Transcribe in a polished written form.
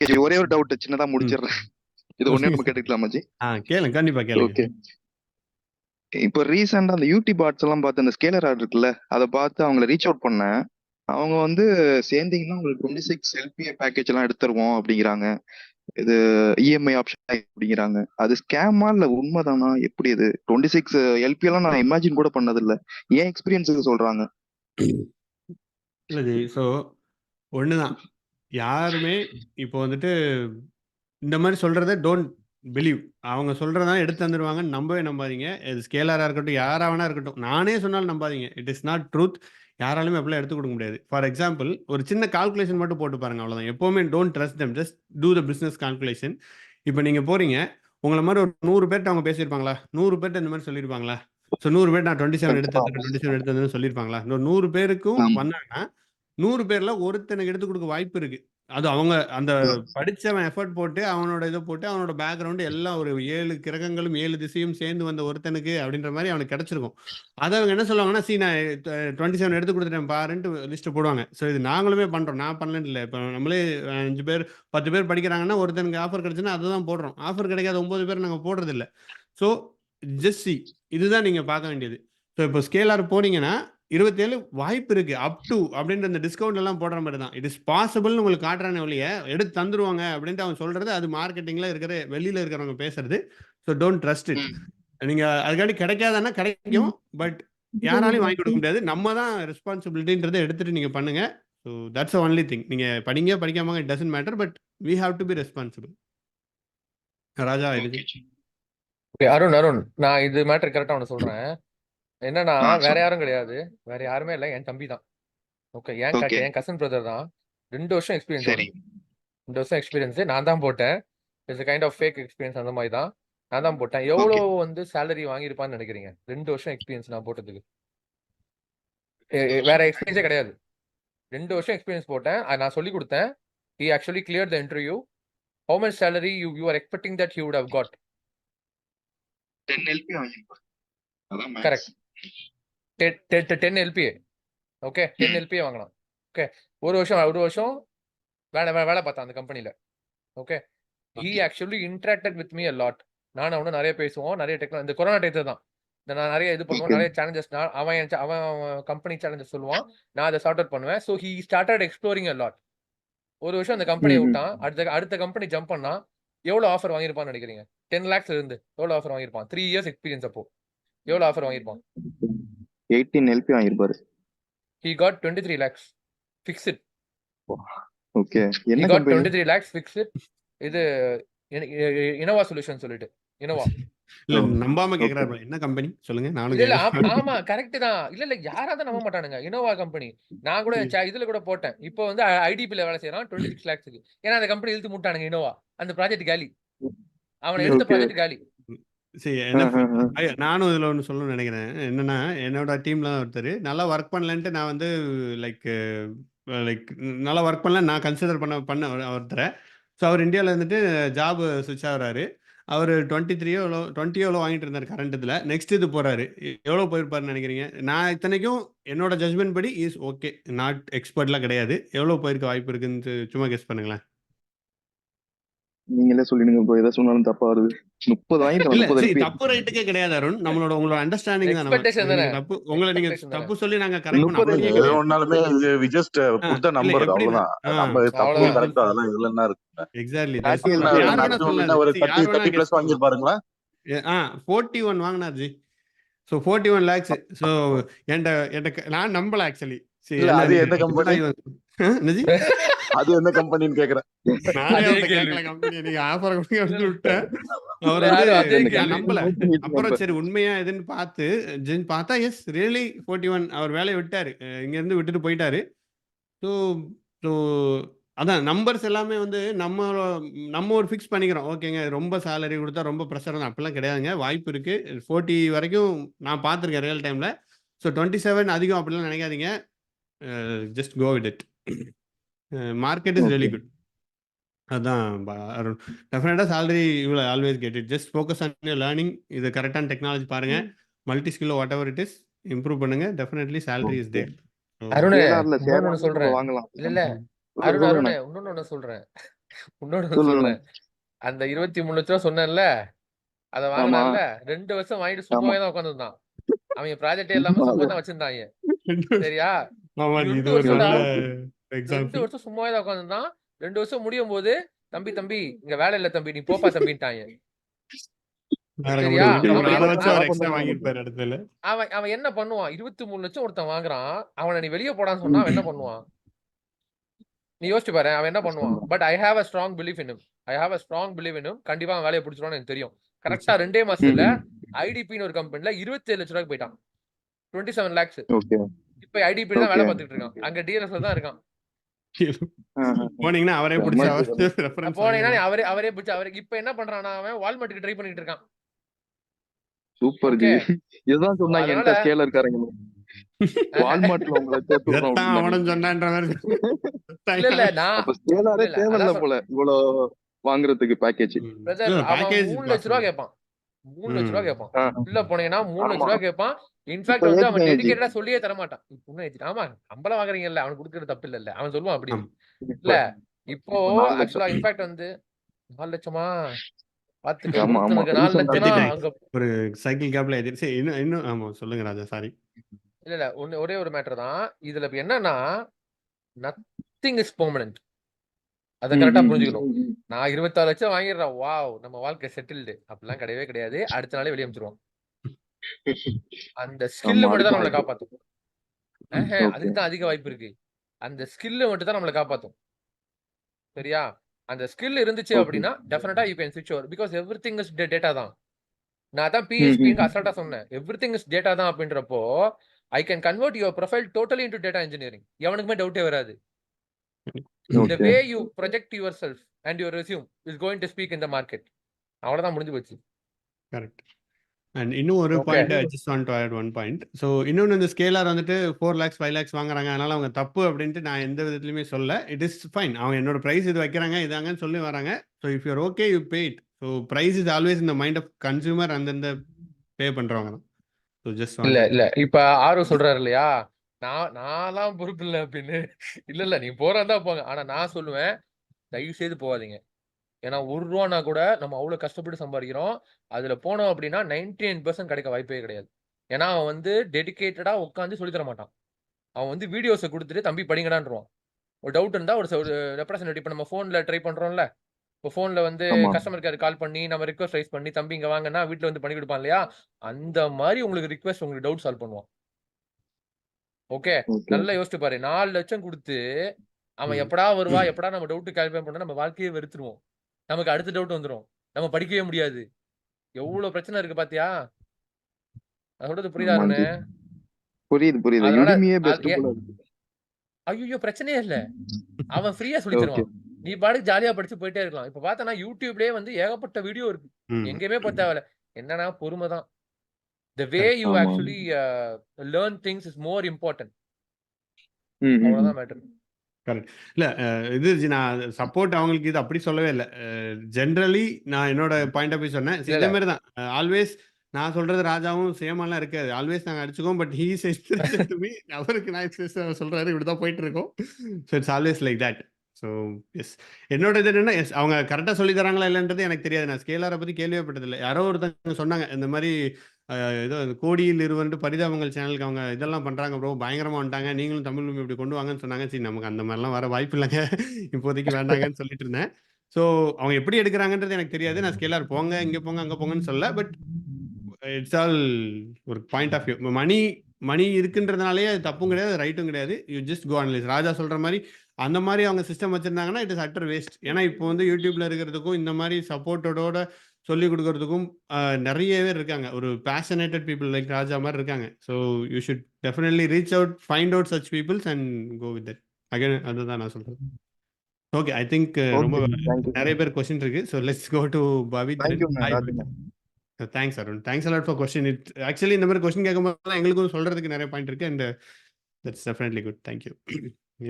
சரி, ஒரே ஒரு டவுட் சின்னதா ம். முடிச்சிடுறேன். இது ஒண்ணே நம்ம கேட்டுக்கலாமா ஜி? கேளுங்க, கண்டிப்பா கேளுங்க. ஓகே. இப்போ ரீசெண்டா அந்த யூடி பாட்ஸ் எல்லாம் பார்த்து அந்த ஸ்கேலர் ஆர்டர் இருக்குல்ல, அதை பார்த்து அவங்கள ரீச் அவுட் பண்ணேன். அவங்க வந்து சேர்ந்தீங்கன்னா உங்களுக்கு 26 எல்பிஏ பேக்கேஜ் எல்லாம் எடுத்துருவோம் அப்படிங்கிறாங்க. இது இஎம்ஐ ஆப்ஷன் அப்படிங்கிறாங்க. அது ஸ்கேமா இல்ல உண்மைதானா? எப்படி இது 26 எல்பி எல்லாம் நான் இமேஜின் கூட பண்ணது இல்ல. ஏன் எக்ஸ்பீரியன்ஸுக்கு சொல்றாங்க? இல்ல ஜி. ஸோ ஒண்ணுதான். யாருமே இப்போ வந்துட்டு இந்த மாதிரி சொல்றத டோன்ட் பிலீவ். அவங்க சொல்றதா எடுத்து தந்துருவாங்கன்னு நம்பவே நம்பாதீங்க. இது ஸ்கேலரா இருக்கட்டும், யாரா வேணா இருக்கட்டும். நானே சொன்னாலும் நம்பாதீங்க. It is not truth. யாராலுமே அப்படிலாம் எடுத்துக் கொடுக்க முடியாது. ஃபார் எக்ஸாம்பிள் ஒரு சின்ன கால்குலேஷன் மட்டும் போட்டு பாருங்க, அவ்வளவுதான். எப்பவுமே don't trust them. Just do the business calculation. இப்போ நீங்க போறீங்க, உங்களை மாதிரி ஒரு 100 பேர்ட்ட அவங்க பேசியிருப்பாங்களா? 100 பேர்ட்ட இந்த மாதிரி சொல்லியிருப்பாங்களா? ஸோ 100 பேர் நான் 27 எடுத்து கண்டிப்பா. தந்துறேன், 27 எடுத்து தந்துறேன்னு சொல்லியிருப்பாங்களா? இன்னொரு 100 பேருக்கும் ஆமா. வந்தாங்கன்னா 100 பேர்ல ஒருத்தனுக்கு எடுத்து கொடுக்க வாய்ப்பு இருக்கு. அது அவங்க அந்த படிச்சவன் எஃபர்ட் போட்டு அவனோட இதை போட்டு அவனோட பேக்ரவுண்ட் எல்லாம் ஒரு 7 கிரகங்களும் 7 திசையும் சேர்ந்து வந்த ஒருத்தனுக்கு அப்படின்ற மாதிரி அவனுக்கு கிடைச்சிருக்கும். அதை அவங்க என்ன சொல்லுவாங்கன்னா, நான் 27 எடுத்து கொடுத்துட்டேன் பாருன்ட்டு லிஸ்ட் போடுவாங்க. ஸோ இது நாங்களுமே பண்றோம். நான் பண்ணலன்னு இல்லை. இப்போ நம்மளே 5 பேர் 10 பேர் படிக்கிறாங்கன்னா ஒருத்தனுக்கு ஆஃபர் கிடைச்சுன்னா அதை தான் போடுறோம். ஆஃபர் கிடைக்காத 9 பேர் நாங்கள் போடுறது இல்லை. ஸோ ஜஸ்ட் சி, இதுதான் நீங்க பார்க்க வேண்டியது. ஸோ இப்போ ஸ்கேலார் போனீங்கன்னா 27 வாய்ப்பு இருக்கு. அப் டு அப்படின்ற அந்த டிஸ்கவுண்ட் எல்லாம் போடுற மாதிரி தான். இட் இஸ் பாசிபிள்னு உங்களுக்கு காட்டுறானே ஒழிய எடுத்து தந்துருவாங்க அப்படின்ட்டு அவன் சொல்றது அது மார்க்கெட்டிங்ல இருக்கிற வெளியில இருக்கிறவங்க பேசுறது. So don't trust it. நீங்க அதுக்காண்டி கிடைக்காதன்னா கிடைக்கும். பட் யாராலையும் வாங்கி கொடுக்க முடியாது. நம்ம தான் ரெஸ்பான்சிபிலிட்டின்றதை எடுத்துட்டு நீங்க பண்ணுங்க. So that's only thing. நீங்க படிங்க படிக்காம it doesn't matter. But we have to be responsible. Raja இது அருண் அருண் நான் இது மேட்டர் கரெக்டா ஒன்று சொல்றேன். என்னன்னா வேற யாரும் கிடையாது, வேற யாருமே இல்லை, என் தம்பி தான். ஓகே, என் கசன் பிரதர் தான். 2 வருஷம் எக்ஸ்பீரியன்ஸ். 2 வருஷம் எக்ஸ்பீரியன்ஸ் நான் தான் போட்டேன். It's kind of fake experience. அந்த மாதிரி தான் நான் தான் போட்டேன். எவ்வளோ வந்து சேலரி வாங்கியிருப்பான்னு நினைக்கிறீங்க? 2 வருஷம் எக்ஸ்பீரியன்ஸ் நான் போட்டதுக்கு. வேற எக்ஸ்பீரியன்ஸே கிடையாது. 2 வருஷம் எக்ஸ்பீரியன்ஸ் போட்டேன். நான் சொல்லி கொடுத்தேன். He actually cleared the interview. How much salary you are expecting that he would have got? 10 LP வாங்கிருப்பாரு. அதான் max. Correct. 10 LPA. Okay, 10 LPA வாங்கலாம். ஓகே, ஒரு வருஷம் வேலை பார்த்தேன் அந்த கம்பெனில. Okay, he actually interacted with me a lot. நான் அவனும் நிறைய பேசுவோம், நிறைய டெக்னாலஜி. இந்த கொரோனா டைத்துல தான் நான் நிறைய இது பண்ணுவோம், நிறைய சேலஞ்சஸ். அவன் கம்பெனி சேலஞ்சஸ் சொல்லுவான், நான் அதை சார்ட் அவுட் பண்ணுவேன். So he started exploring a lot. ஒரு வருஷம் அந்த கம்பெனியை விட்டான். அடுத்த கம்பெனி ஜம்ப் பண்ணா எவ்வளவு ஆஃபர் வாங்கியிருப்பான்னு நினைக்கிறீங்க? 10 lakhs இருந்து எவ்வளவு ஆஃபர் வாங்கியிருப்பான்? 3 years experience. அப்போ எவ்வளவு ஆஃபர் வாங்கியிருப்பான்? 18 LP வாங்கிருப்பாரு. He got 23 lakhs fixed. Okay, he got 23 lakhs fixed. இது இனோவா சொல்யூஷன் சொல்லிட்டு. இனோவா இல்ல நம்பாம கேக்குறாரு. என்ன கம்பெனி சொல்லுங்க, நானும் இல்ல கேக்குறேன். ஆமா கரெக்ட் தான். இல்ல யாராவது நம்ப மாட்டானுங்க. இனோவா கம்பெனி நான் கூட இதுல கூட போட்டேன். இப்போ வந்து ஐடிபில வேலை செய்யறான் 26 lakhsக்கு. ஏன்னா அந்த கம்பெனி இழுத்து முட்டானுங்க. இனோவா அந்த ப்ராஜெக்ட் காலி. அவனை எடுத்த ப்ராஜெக்ட் காலி. சரி, நானும் இதுல ஒன்று சொல்லணும்னு நினைக்கிறேன். என்னன்னா, என்னோட டீம்ல ஒருத்தர் நல்லா ஒர்க் பண்ணலன்ட்டு நான் வந்து லைக் நல்லா ஒர்க் பண்ணல நான் கன்சிடர் பண்ண ஒருத்தரை. ஸோ அவர் இந்தியாவில் இருந்துட்டு ஜாப் ஸ்விட்ச் ஆகுறாரு. அவர் 23 எவ்வளோ வாங்கிட்டு இருந்தார் கரண்ட் இதில். நெக்ஸ்ட் இது போறாரு. எவ்வளோ போயிருப்பாருன்னு நினைக்கிறீங்க? நான் இத்தனைக்கும் என்னோட ஜட்மெண்ட் படி இஸ் ஓகே, நாட் எக்ஸ்பர்ட்லாம் கிடையாது. எவ்வளோ போயிருக்க வாய்ப்பு இருக்குன்னு சும்மா கெஸ் பண்ணுங்களேன். நீங்களே சொல்லிடுங்க ப்ரோ, எதை சொன்னாலும் தப்பா வருது. 30 வாங்கிட்டு தப்பு ரைட்டுக்கே கிடையாது அருண். உங்களோட அண்டர்ஸ்டாண்டிங் தான். தப்பு உங்களை நீங்க தப்பு சொல்லி நாங்க கரெக்ட் பண்ணோம். எது ஒண்ணாலுமே we just put the number, அவ்வளவுதான். நம்ம தப்பு கரெக்ட் அதெல்லாம் இதுல என்ன இருக்கு? எக்ஸாக்ட்லி. ஒரு 30 பிளஸ் வாங்கிருப்பாருங்களா? 41 வாங்கினார் ஜி. So 41 lakhs. ஸோ என்கிட்ட நான் நம்பல ஆக்சுவலி. அது எந்த கம்பெனி? அது எந்த கம்பெனின்னு கேக்குறேன். நீங்க ஆஃபர் விட்டேன். அவர் நம்பல. அப்புறம் சரி உண்மையா எதுன்னு பார்த்தா எஸ் ரியலி 41. அவர் வேலையை விட்டாரு, இங்க இருந்து விட்டுட்டு போயிட்டாரு. ஸோ ஸோ அதான் நம்பர்ஸ் எல்லாமே வந்து நம்ம ஒரு ஃபிக்ஸ் பண்ணிக்கிறோம். ஓகேங்க, ரொம்ப சேலரி கொடுத்தா ரொம்ப ப்ரெஷர் தான், அப்படிலாம் கிடையாதுங்க. வாய்ப்பு இருக்கு. 40 வரைக்கும் நான் பார்த்துருக்கேன் ரியல் டைம்ல. ஸோ 27 அதிகம் அப்படிலாம் நினைக்காதீங்க. Just go with it. Market is really good. அதான் அருண். டெஃபினட்டா salary you will always get it. Just focus on your learning. இது கரெக்டான டெக்னாலஜி பாருங்க. Multi skill whatever it is improve பண்ணுங்க. Definitely salary is there. Arun இன்னொன்னு சொல்றேன். இல்ல அருண் இன்னொன்னு சொல்றேன். உன்னோட சொல்லுங்க. சொல்றேன். அந்த 23 லட்ச ரூபா சொன்னேன்ல, அத ஆமா. வாங்குனான்ல, 2 வருஷம் வாங்கிட்டு ஆமா. சும்மாவே தான் உட்கார்ந்திருந்தான். அவங்க ப்ராஜெக்ட்டே இல்லாம சும்மா அது தான் வச்சிருந்தாங்க. 2 சரியா? ஆமா. இது 2 ஒரு வருஷம்டா. நல்ல 2 எக்ஸாம்பிள். வருஷம் சும்மாவே தான் உட்கார்ந்திருந்தான். 2 வருஷம் முடியும்போது, தம்பி இங்க வேலை இல்ல தம்பி, நீ போப்பா தம்பின்ட்டாங்க. வேற சரியா? கம்பெனி அவன் அத என்ன வச்சு அவர் எக்ஸ்ட்ரா வாங்கியிருப்பாரு இடத்துல. அவன் அவன் என்ன பண்ணுவான்? 23 லட்சம் ஒருத்தன் வாங்குறான். அவன நீ வெளிய போடான்னு சொன்னா அவன் என்ன பண்ணுவான்? நீ யோசிச்சு பாரேன். அவன் என்ன பண்ணுவான்? But I have a strong belief in him. கண்டிப்பா அவன் வேலைய புடிச்சிருவான்னு எனக்கு தெரியும். கரெக்ட்டா 2 மாசத்துல ஐடிபின்னு ஒரு கம்பெனில 27 லட்ச ரூபாய்க்கு போயிட்டான். 27 லாக்ஸ். ஓகே. இப்ப ஐடிபி தான் வேலை ஓகே. பார்த்துட்டு இருக்கான். அங்க டிஎல்எஸ்ல தான் இருக்கான். போனீங்கன்னா அவரே புடிச்சு அவர் ரெஃபரன்ஸ் போனீங்கன்னா நீ அவரே பிடிச்சு இப்ப என்ன பண்றானா அவன் வால்மார்ட்டுக்கு ட்ரை பண்ணிட்டு இருக்கான். Super G. ஓகே. இதுதான் சொன்னாங்க அதனால என்கிட்ட ஸ்கேலர்காரங்க. வால்மார்ட்ல உங்கள சேர்த்து விடுறோம் இதைத்தான் அப்படின்னாங்க. அவனும் சொன்னான்ற மாதிரி. இல்ல நான் அப்ப ஸ்கேலாரே இல்ல தேவையில்ல அதான் போல இவ்வளோ வாங்குறதுக்கு பேக்கேஜ். பிரதர் அவன் பேக்கேஜ் 3 லட்ச ரூபா கேட்பான். 3 லட்ச ரூபா கேட்பான். உள்ள போனீங்கன்னா 3 லட்ச ஆமா. ரூபா கேட்பான். இப்ப இன்ஃபேக்ட் வந்து அவன் ஏத்திட்டாங்க ஜி. டெடிகேட்டடா சொல்லியே தர மாட்டான். இன்னும் ஏத்திட்டான். ஆமா சம்பளம் வாங்குறீங்கல்ல அவனுக்கு கொடுக்கறது தப்பு இல்லல்ல. அவன் சொல்லுவான் அப்படி. இல்ல இப்போ இப்ப 4 லட்சம். ஆக்சுவலா இன்ஃபேக்ட் வந்து 4 லட்சமா பாத்துக்க ஆமா, ஆமா. ஒருத்தனுக்கு 4 ரீசெண்டா லட்சம்னா ஏத்திட்டாங்க. அங்க ஒரு சைக்கிள் கேப்ல ஏத்திட்டு சரி, இன்னும் ஆமா சொல்லுங்க ராஜா, சாரி. இல்ல ஒரே ஒரு மேட்டர் தான். இதுல இப்ப என்னன்னா நத்திங் இஸ் பெர்மனன்ட். அத கரெக்டா புரிஞ்சுக்கணும். நான் 26 லட்சம் வாங்கிடுறேன். வாவ் நம்ம வாழ்க்கை செட்டில்டு. அப்படிலாம் கிடையவே கிடையாது. அடுத்த நாளே வெளிய அனுப்பிச்சிருவோம். அந்த ஸ்கில் மட்டும் தான் நம்மளை காப்பாத்தும். அதுக்கு தான் அதிக வாய்ப்பு இருக்கு. அந்த ஸ்கில் மட்டும் தான் நம்மளை காப்பாத்தும். சரியா? அந்த ஸ்கில் இருந்துச்சு அப்படின்னா டெஃபினட்டா யூ கேன் ஸ்விட்ச் over because everything is data தான். நான் தான் பிஹெச்பிங்க அசால்ட்டா சொன்னேன். எவ்ரிதிங் இஸ் டேட்டா தான் அப்படின்றப்போ I can convert your profile totally into data engineering. எவனுக்குமே டவுட்டே வராது. The way you project yourself and your resume is going to speak in the market. அவ்வளவுதான் முடிஞ்சு போச்சு. கரெக்ட். அண்ட் இன்னும் ஒரு point I just want to add one point. So இன்னொன்று இந்த ஸ்கேலார் வந்துட்டு 4 lakhs 5 lakhs வாங்குறாங்க, அதனால அவங்க தப்பு அப்படின்ட்டு நான் எந்த விதத்துலையுமே சொல்ல. It is fine. அவங்க என்னோட ப்ரைஸ் இது வைக்கிறாங்க இதாங்கன்னு சொல்லி வராங்க. So if you're okay you pay it. So price is always இந்த மைண்ட் ஆஃப் கன்சூமர் அந்தந்த பே பண்றவங்க தான். ஸோ ஜஸ்ட் இல்ல இப்ப ஆர்வம் சொல்றாரு இல்லையா, நான்லாம் பொறுப்பு இல்லை அப்படின்னு. இல்ல நீ போறதா போங்க. ஆனா நான் சொல்லுவேன் தயவு செய்து போகாதீங்க. ஏன்னா 1 ரூபானா கூட நம்ம அவ்வளவு கஷ்டப்பட்டு சம்பாதிக்கிறோம். அதுல போனோம் அப்படின்னா 99% கிடைக்க வாய்ப்பே கிடையாது. ஏன்னா அவன் வந்து டெடிகேட்டடா உட்காந்து சொல்லி தர மாட்டான். அவன் வந்து வீடியோஸை கொடுத்துட்டு தம்பி படிங்கடான்றான். ஒரு டவுட் இருந்தா ஒரு ரெப்ரசன்டேட்டிவ் இப்ப நம்ம போன்ல ட்ரை பண்றோம்ல, இப்போ போன்ல வந்து கஸ்டமர் கேர் கால் பண்ணி நம்ம ரிக்வெஸ்ட் ரைஸ் பண்ணி தம்பி இங்க வாங்கன்னா வீட்டுல வந்து பண்ணி கொடுப்பான் இல்லையா, அந்த மாதிரி உங்களுக்கு ரிக்வெஸ்ட் உங்களுக்கு டவுட் சால்வ் பண்ணுவான். ஓகே, நல்லா யோசிச்சு பாரு. 4 லட்சம் கொடுத்து அவன் எப்படா வருவா, எப்படா நம்ம டவுட் கால்குலேட் பண்ணா நம்ம வாழ்க்கையே வெறுத்துருவோம். நமக்கு அடுத்த டவுட் வந்துரும். நம்ம படிக்கவே முடியாது. எவ்வளவு பிரச்சனை இருக்கு பாத்தியா? அதோட புரியுதாருன்னு? புரியுது. அதனால யுடிமியே பெஸ்ட் போல. ஐயோ பிரச்சனையே இல்ல. அவன் ஃப்ரீயா சொல்லி தருவான். நீ பாட்டுக்கு ஜாலியா படிச்சு போயிட்டே இருக்கலாம். இப்ப பார்த்தனா யூடியூப்லயே வந்து ஏகப்பட்ட வீடியோ இருக்கு. எங்கேயுமே போக தேவையில்ல. என்னன்னா பொறுமை தான். The way you actually learn things is more important. அவ்வளவுதான் மேட்டர். கரெக்ட். இல்ல இது நான் சப்போர்ட் அவங்களுக்கு இது அப்படி சொல்லவே இல்லை. ஜென்ரலி நான் என்னோட பாயிண்ட் ஆஃப் வியூ சொன்னேன். இதே மாதிரி தான் ஆல்வேஸ் நான் சொல்றது ராஜாவும் சேமாலாம் இருக்காது. ஆல்வேஸ் நாங்கள் அடிச்சுக்கோம். But he says to me அவருக்கு நான் சொல்றாரு இப்படிதான் போயிட்டு இருக்கோம். So it's always like that. So yes என்னோட இது என்னன்னா எஸ் அவங்க கரெக்டாக சொல்லி தராங்களா இல்லைன்றது எனக்கு தெரியாது. நான் ஸ்கேலாரை பற்றி கேள்விப்பட்டதில்லை. யாரோ ஒருத்தங்க சொன்னாங்க இந்த மாதிரி ஏதோ கோடியில் இருவன்ட்டு பரிதாபங்கள் சேனலுக்கு அவங்க இதெல்லாம் பண்ணுறாங்க ப்ரோ, பயங்கரமாக வந்துட்டாங்க, நீங்களும் தமிழ் இப்படி கொண்டு வாங்கன்னு சொன்னாங்க. சரி நமக்கு அந்த மாதிரிலாம் வர வாய்ப்பு இல்லைங்க, இப்போதைக்கு வேண்டாங்கன்னு சொல்லிட்டு இருந்தேன். ஸோ அவங்க எப்படி எடுக்கிறாங்கன்றது எனக்கு தெரியாது. நான் ஸ்கேலார் போங்க இங்கே போங்க அங்கே போங்கன்னு சொல்ல. பட் இட்ஸ் ஆல் ஒரு பாயிண்ட் ஆஃப் வியூ. மணி இருக்குன்றதுனாலே அது தப்பும் கிடையாது, ரைட்டும் கிடையாது. You just go analyse. Raja சொல்கிற மாதிரி அந்த மாதிரி அவங்க சிஸ்டம் வச்சுருந்தாங்கன்னா இட் இஸ் அட்டர் வேஸ்ட். ஏன்னா இப்போ வந்து யூடியூப்ல இருக்கிறதுக்கும் இந்த மாதிரி சப்போர்ட்டோட சொல்லி கொடுக்கறதுக்கும் நிறைய பேர் இருக்காங்க. ஒரு பேஷனேட்டட் பீப்புள் லைக் ராஜா மாதிரி இருக்காங்க. So you should definitely reach out, find out such peoples and go with that. Again அதுதான் நான் சொல்கிறேன். ஓகே, ஐ திங்க் ரொம்ப நிறைய பேர் கொஸ்டின் இருக்கு. So let's go to Pavithran. Thanks Arun. Thanks a lot for question. It actually இந்த மாதிரி கொஸ்டின் கேட்கும்போது தான் எங்களுக்கும் சொல்றதுக்கு நிறைய பாயிண்ட் இருக்கு. And that's definitely good. Thank you.